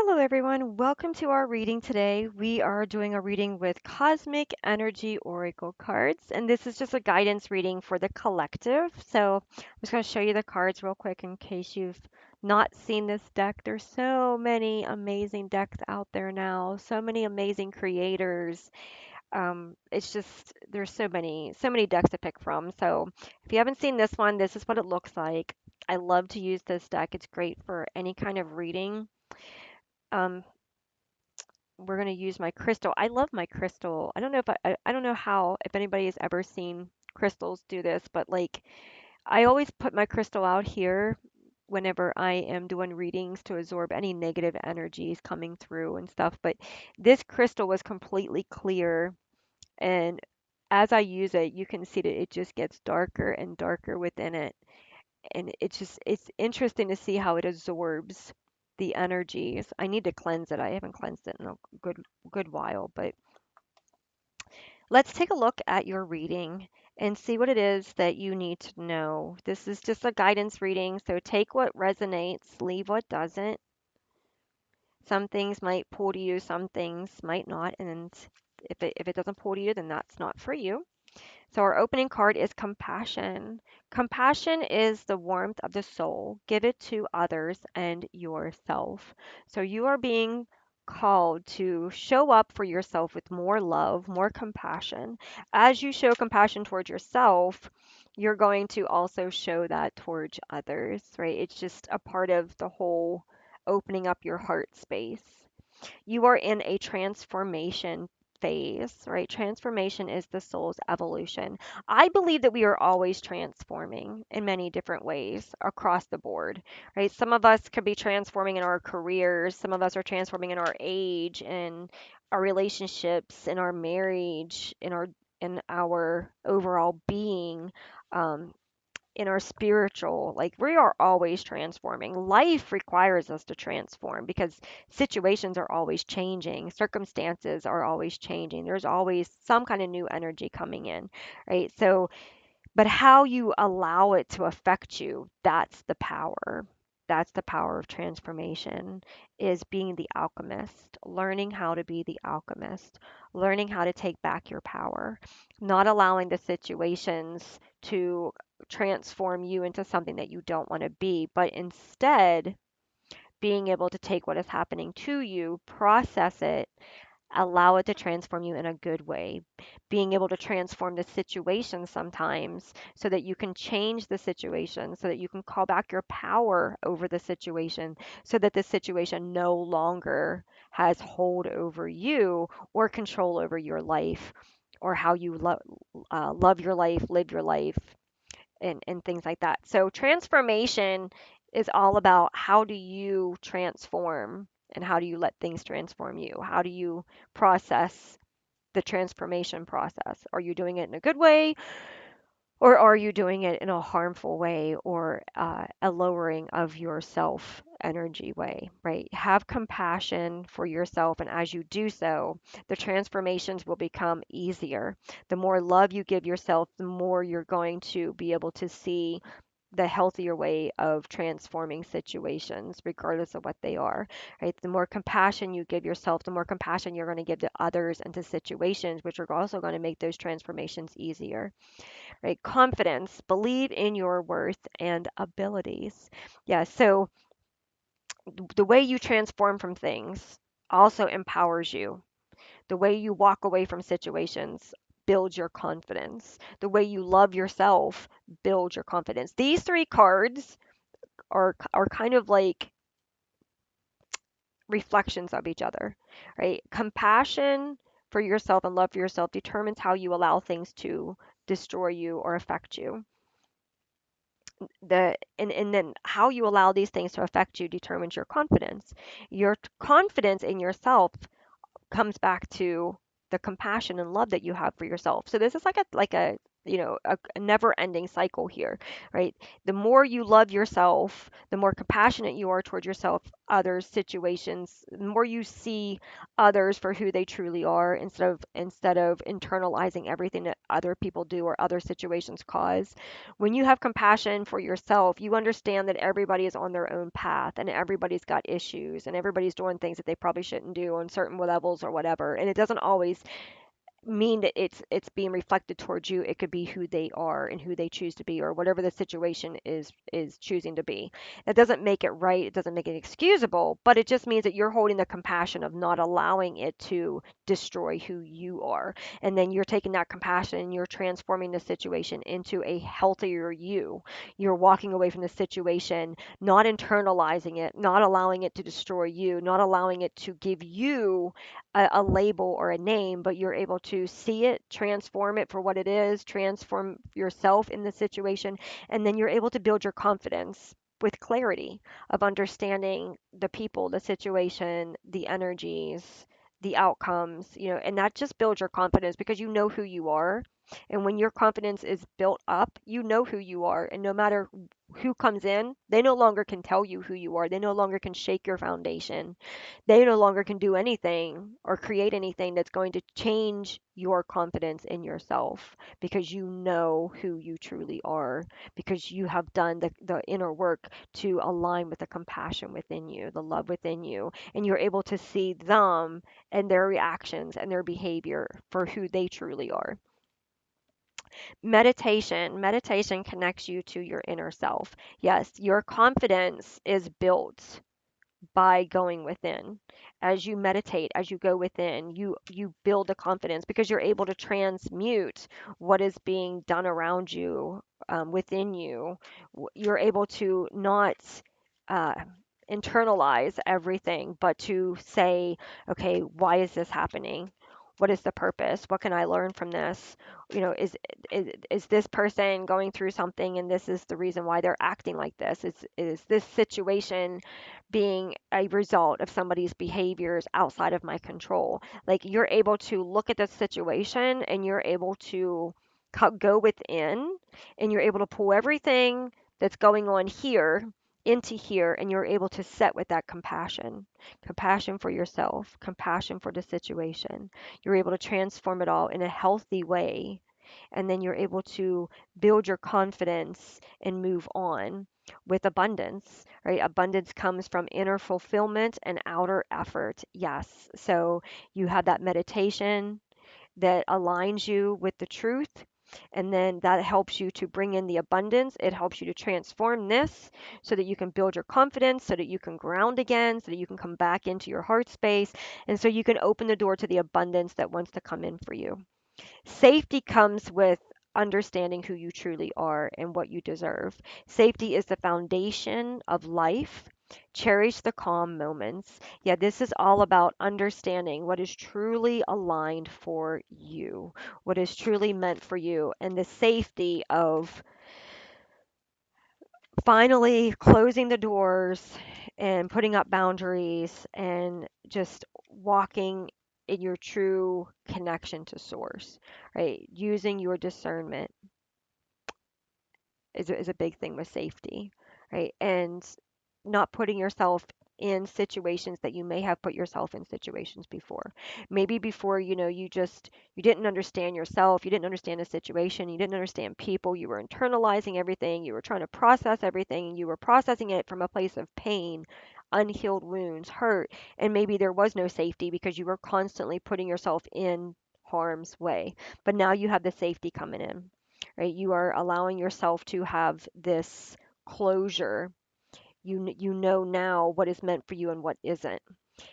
Hello, everyone. Welcome to our reading today. We are doing a reading with Cosmic Energy Oracle cards, and this is just a guidance reading for the collective. So I'm just going to show you the cards real quick in case you've not seen this deck. There's so many amazing decks out there now, so many amazing creators. It's just there's so many decks to pick from. So if you haven't seen this one, this is what it looks like. I love to use this deck. It's great for any kind of reading. Um, we're going to use my crystal. I love my crystal. I don't know if I don't know how if anybody has ever seen crystals do this, but like I always put my crystal out here whenever I am doing readings to absorb any negative energies coming through and stuff. But this crystal was completely clear, and as I use it, you can see that it just gets darker and darker within it, and it's interesting to see how it absorbs the energies. I need to cleanse it. I haven't cleansed it in a good while, but let's take a look at your reading and see what it is that you need to know. This is just a guidance reading, so take what resonates, leave what doesn't. Some things might pull to you, some things might not, and if it doesn't pull to you, then that's not for you. So our opening card is compassion. Compassion is the warmth of the soul. Give it to others and yourself. So you are being called to show up for yourself with more love, more compassion. As you show compassion towards yourself, you're going to also show that towards others, right? It's just a part of the whole opening up your heart space. You are in a transformation phase, right? Transformation is the soul's evolution. I believe that we are always transforming in many different ways across the board, right? Some of us could be transforming in our careers, some of us are transforming in our age and our relationships, in our marriage, in our overall being. Um, in our spiritual, like we are always transforming. Life requires us to transform because situations are always changing, circumstances are always changing. There's always some kind of new energy coming in, right? So, but how you allow it to affect you, that's the power. That's the power of transformation is being the alchemist, learning how to be the alchemist, learning how to take back your power, not allowing the situations to transform you into something that you don't want to be, but instead being able to take what is happening to you, process it, allow it to transform you in a good way, being able to transform the situation sometimes so that you can change the situation, so that you can call back your power over the situation, so that the situation no longer has hold over you or control over your life or how you love your life, live your life, and things like that. So transformation is all about how do you transform and how do you let things transform you? How do you process the transformation process? Are you doing it in a good way or are you doing it in a harmful way or a lowering of yourself energy way, right? Have compassion for yourself. And as you do so, the transformations will become easier. The more love you give yourself, the more you're going to be able to see the healthier way of transforming situations, regardless of what they are, right? The more compassion you give yourself, the more compassion you're going to give to others and to situations, which are also going to make those transformations easier, right? Confidence, believe in your worth and abilities. Yeah, so the way you transform from things also empowers you. The way you walk away from situations builds your confidence. The way you love yourself builds your confidence. These three cards are kind of like reflections of each other, right? Compassion for yourself and love for yourself determines how you allow things to destroy you or affect you. And then how you allow these things to affect you determines your confidence. Your confidence in yourself comes back to the compassion and love that you have for yourself. So this is like a a never-ending cycle here, right? The more you love yourself, the more compassionate you are towards yourself, others, situations, the more you see others for who they truly are instead of internalizing everything that other people do or other situations cause. When you have compassion for yourself, you understand that everybody is on their own path and everybody's got issues and everybody's doing things that they probably shouldn't do on certain levels or whatever. And it doesn't always mean that it's being reflected towards you. It could be who they are and who they choose to be or whatever the situation is choosing to be. That doesn't make it right. It doesn't make it excusable, but it just means that you're holding the compassion of not allowing it to destroy who you are. And then you're taking that compassion and you're transforming the situation into a healthier you. You're walking away from the situation, not internalizing it, not allowing it to destroy you, not allowing it to give you a label or a name, but you're able to see it, transform it for what it is, transform yourself in the situation, and then you're able to build your confidence with clarity of understanding the people, the situation, the energies, the outcomes, and that just builds your confidence because you know who you are. And when your confidence is built up, you know who you are. And no matter who comes in, they no longer can tell you who you are. They no longer can shake your foundation. They no longer can do anything or create anything that's going to change your confidence in yourself because you know who you truly are, because you have done the inner work to align with the compassion within you, the love within you, and you're able to see them and their reactions and their behavior for who they truly are. Meditation connects you to your inner self. Yes, your confidence is built by going within. As you meditate, as you go within, you build the confidence because you're able to transmute what is being done around you, within you. You're able to not uh, internalize everything, but to say, okay, why is this happening? What is the purpose? What can I learn from this? Is this person going through something and this is the reason why they're acting like this? Is this situation being a result of somebody's behaviors outside of my control? Like you're able to look at the situation and you're able to go within and you're able to pull everything that's going on here into here and you're able to set with that compassion for yourself, compassion for the situation. You're able to transform it all in a healthy way, and then you're able to build your confidence and move on with abundance, right? Abundance comes from inner fulfillment and outer effort. Yes. So you have that meditation that aligns you with the truth. And then that helps you to bring in the abundance. It helps you to transform this so that you can build your confidence, so that you can ground again, so that you can come back into your heart space, and so you can open the door to the abundance that wants to come in for you. Safety comes with understanding who you truly are and what you deserve. Safety is the foundation of life. Cherish the calm moments. Yeah, this is all about understanding what is truly aligned for you, what is truly meant for you, and the safety of finally closing the doors and putting up boundaries and just walking in your true connection to source, right? Using your discernment is a big thing with safety, right? And not putting yourself in situations that you may have put yourself in situations before. Maybe before, you didn't understand yourself, you didn't understand the situation, you didn't understand people, you were internalizing everything, you were trying to process everything, and you were processing it from a place of pain, unhealed wounds, hurt, and maybe there was no safety because you were constantly putting yourself in harm's way. But now you have the safety coming in, right? You are allowing yourself to have this closure. You know now what is meant for you and what isn't.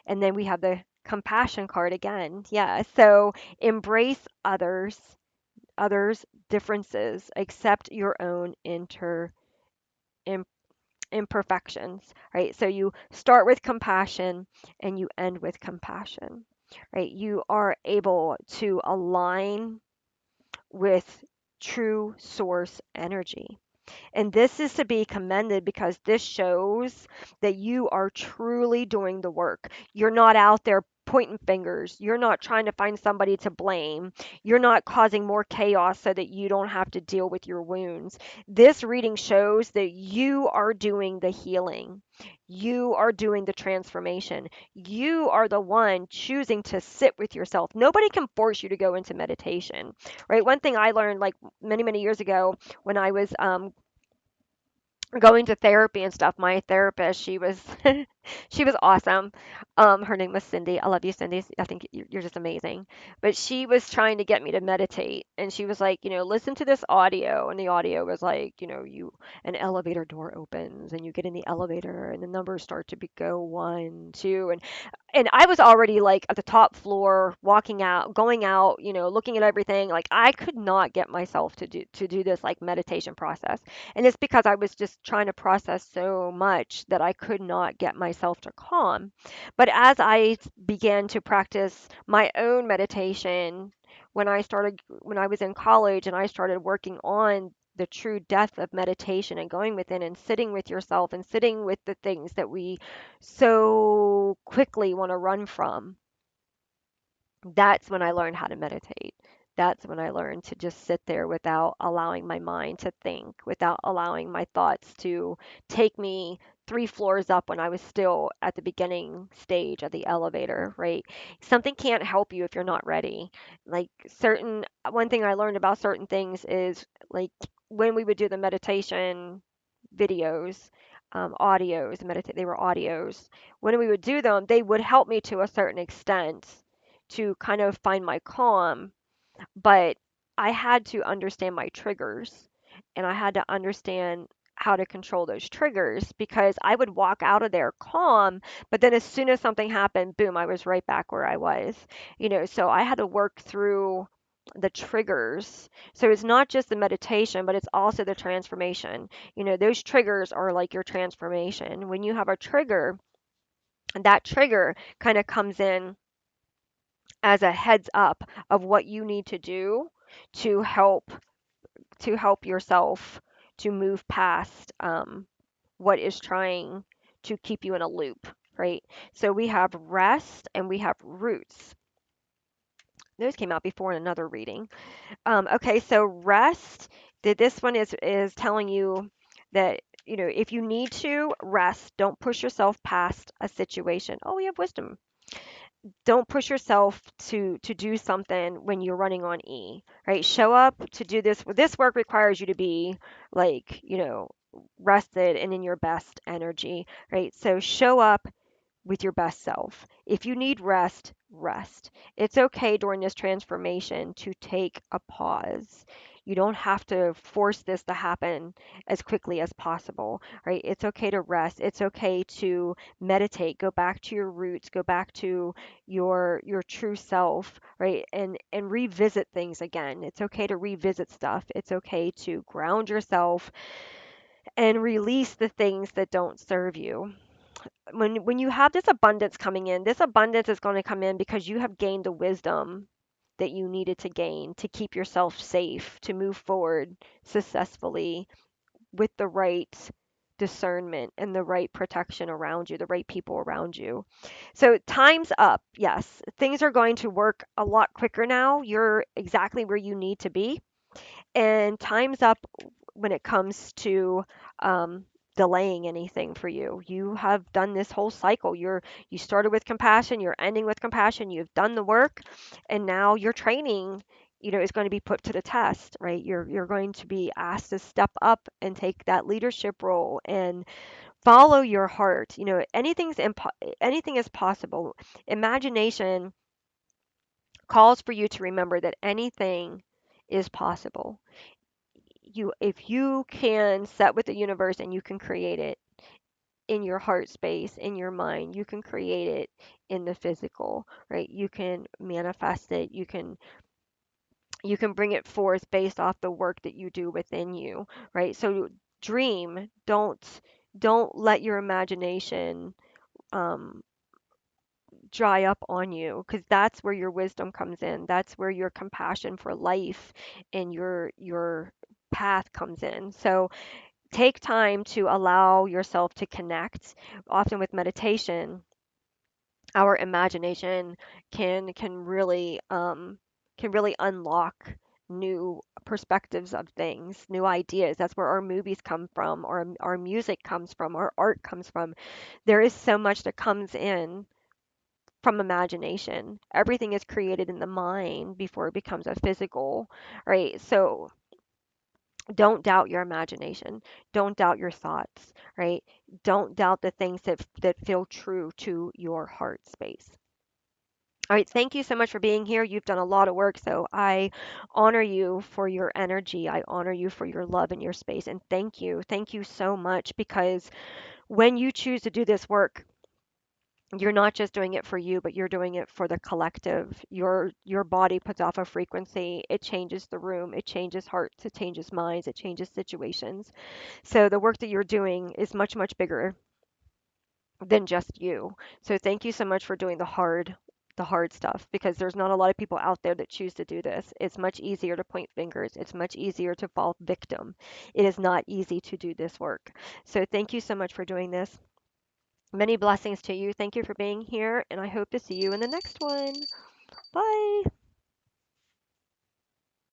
And then we have the compassion card again. Yeah. So embrace others' differences, accept your own im- imperfections, right? So you start with compassion and you end with compassion, right? You are able to align with true source energy. And this is to be commended because this shows that you are truly doing the work. You're not out there pointing fingers. You're not trying to find somebody to blame. You're not causing more chaos so that you don't have to deal with your wounds. This reading shows that you are doing the healing. You are doing the transformation. You are the one choosing to sit with yourself. Nobody can force you to go into meditation, right? One thing I learned like many, many years ago when I was going to therapy and stuff, my therapist, she was she was awesome. Her name was Cindy. I love you, Cindy. I think you're just amazing. But she was trying to get me to meditate, and she was like, listen to this audio, and the audio was like, an elevator door opens, and you get in the elevator, and the numbers start to go one, two, and I was already like at the top floor, walking out, going out, looking at everything. Like I could not get myself to do this like meditation process. And it's because I was just trying to process so much that I could not get myself to calm. But as I began to practice my own meditation, when I was in college and I started working on the true depth of meditation and going within and sitting with yourself and sitting with the things that we so quickly want to run from, that's when I learned how to meditate. That's when I learned to just sit there without allowing my mind to think, without allowing my thoughts to take me three floors up when I was still at the beginning stage of the elevator, right? Something can't help you if you're not ready. Like one thing I learned about certain things is like when we would do the meditation videos, they were audios. When we would do them, they would help me to a certain extent to kind of find my calm, but I had to understand my triggers and I had to understand how to control those triggers because I would walk out of there calm, but then as soon as something happened, boom, I was right back where I was. So I had to work through the triggers. So it's not just the meditation, but it's also the transformation. Those triggers are like your transformation. When you have a trigger, that trigger kind of comes in as a heads up of what you need to do to help yourself to move past what is trying to keep you in a loop, right? So we have rest and we have roots. Those came out before in another reading. Okay, so rest. This one is telling you that if you need to rest, don't push yourself past a situation. Oh, we have wisdom. Don't push yourself to do something when you're running on E, right? Show up to do this. This work requires you to be like, rested and in your best energy, right? So show up with your best self. If you need rest, rest. It's okay during this transformation to take a pause. You don't have to force this to happen as quickly as possible, right? It's okay to rest. It's okay to meditate, go back to your roots, go back to your true self, right? And revisit things again. It's okay to revisit stuff. It's okay to ground yourself and release the things that don't serve you. When you have this abundance coming in, this abundance is going to come in because you have gained the wisdom that you needed to gain to keep yourself safe, to move forward successfully with the right discernment and the right protection around you, the right people around you. So time's up. Yes, things are going to work a lot quicker now. You're exactly where you need to be. And time's up when it comes to delaying anything for you. You have done this whole cycle. You started with compassion, you're ending with compassion, you've done the work, and now your training, is going to be put to the test, right? You're going to be asked to step up and take that leadership role and follow your heart. Anything is possible. Imagination calls for you to remember that anything is possible. If you can set with the universe and you can create it in your heart space, in your mind, you can create it in the physical, right? You can manifest it. You can bring it forth based off the work that you do within you, right? So dream. Don't let your imagination um, dry up on you, because that's where your wisdom comes in. That's where your compassion for life and your path comes in. So take time to allow yourself to connect. Often with meditation, our imagination can really unlock new perspectives of things, new ideas. That's where our movies come from, or our music comes from, our art comes from. There is so much that comes in from imagination. Everything is created in the mind before it becomes a physical, right? So don't doubt your imagination. Don't doubt your thoughts, right? Don't doubt the things that feel true to your heart space. All right, thank you so much for being here. You've done a lot of work, so I honor you for your energy. I honor you for your love and your space. And thank you. Thank you so much because when you choose to do this work, you're not just doing it for you, but you're doing it for the collective. Your body puts off a frequency. It changes the room. It changes hearts. It changes minds. It changes situations. So the work that you're doing is much, much bigger than just you. So thank you so much for doing the hard stuff because there's not a lot of people out there that choose to do this. It's much easier to point fingers. It's much easier to fall victim. It is not easy to do this work. So thank you so much for doing this. Many blessings to you. Thank you for being here, and I hope to see you in the next one. Bye.